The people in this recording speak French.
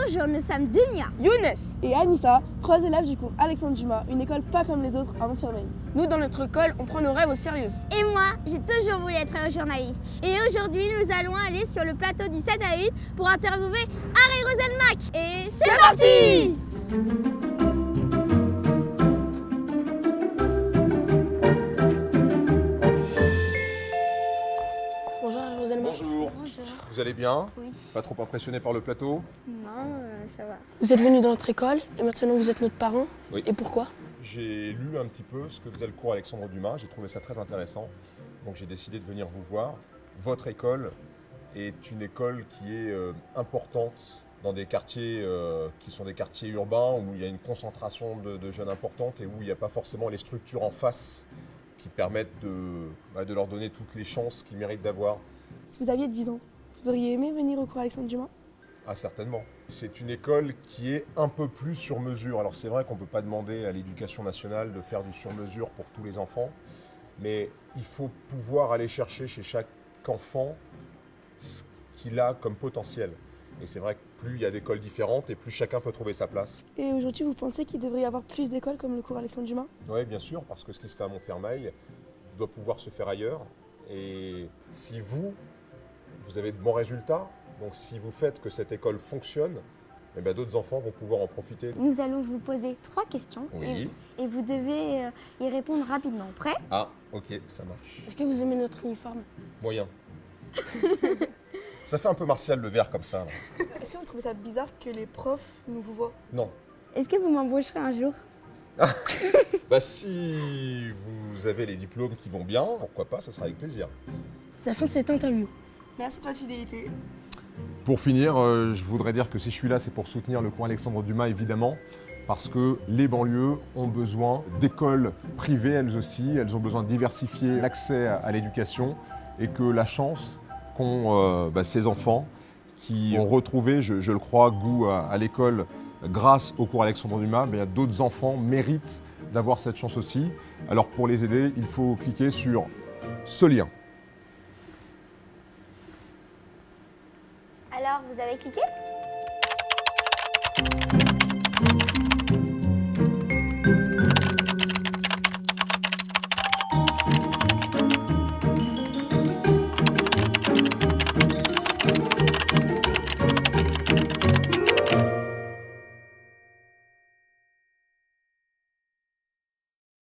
Bonjour, nous sommes Dunia, Younes. Et Anissa, 3 élèves du cours Alexandre Dumas, une école pas comme les autres à Montfermeil. Nous, dans notre école, on prend nos rêves au sérieux. et moi, j'ai toujours voulu être journaliste. Et aujourd'hui, nous allons aller sur le plateau du 7 à 8 pour interviewer Harry Roselmack. Et c'est parti! Bonjour, Roselmack. Bonjour. Vous allez bien? Oui. Pas trop impressionné par le plateau? Non, ça va. Vous êtes venu dans notre école et maintenant vous êtes notre parent. Oui. Et pourquoi? J'ai lu un petit peu ce que faisait le cours Alexandre Dumas, j'ai trouvé ça très intéressant. Donc j'ai décidé de venir vous voir. Votre école est une école qui est importante dans des quartiers qui sont des quartiers urbains où il y a une concentration de jeunes importante et où il n'y a pas forcément les structures en face qui permettent de leur donner toutes les chances qu'ils méritent d'avoir. Si vous aviez 10 ans, vous auriez aimé venir au cours Alexandre Dumas? Ah, certainement. C'est une école qui est un peu plus sur mesure. Alors c'est vrai qu'on ne peut pas demander à l'Éducation nationale de faire du sur-mesure pour tous les enfants, mais il faut pouvoir aller chercher chez chaque enfant ce qu'il a comme potentiel. Et c'est vrai que plus il y a d'écoles différentes et plus chacun peut trouver sa place. Et aujourd'hui, vous pensez qu'il devrait y avoir plus d'écoles comme le cours Alexandre Dumas? Oui, bien sûr, parce que ce qui se fait à Montfermeil doit pouvoir se faire ailleurs. Et si vous avez de bons résultats, donc si vous faites que cette école fonctionne, eh bien, d'autres enfants vont pouvoir en profiter. Nous allons vous poser 3 questions Oui. et vous devez y répondre rapidement. Prêt? Ah, ok, ça marche. Est-ce que vous aimez notre uniforme? Moyen. Ça fait un peu martial le vert comme ça. Là. Est-ce que vous trouvez ça bizarre que les profs nous vous voient? Non. Est-ce que vous m'embaucherez un jour? Bah si vous avez les diplômes qui vont bien, pourquoi pas, ça sera avec plaisir. C'est la fin de cette interview. Merci de votre fidélité. Pour finir, je voudrais dire que si je suis là, c'est pour soutenir le cours Alexandre Dumas, évidemment, parce que les banlieues ont besoin d'écoles privées, elles aussi, elles ont besoin de diversifier l'accès à l'éducation et que la chance qu'ont ces enfants qui ont retrouvé, je le crois, goût à l'école grâce au cours Alexandre Dumas, mais d'autres enfants méritent d'avoir cette chance aussi. Alors pour les aider, il faut cliquer sur ce lien. Alors, vous avez cliqué?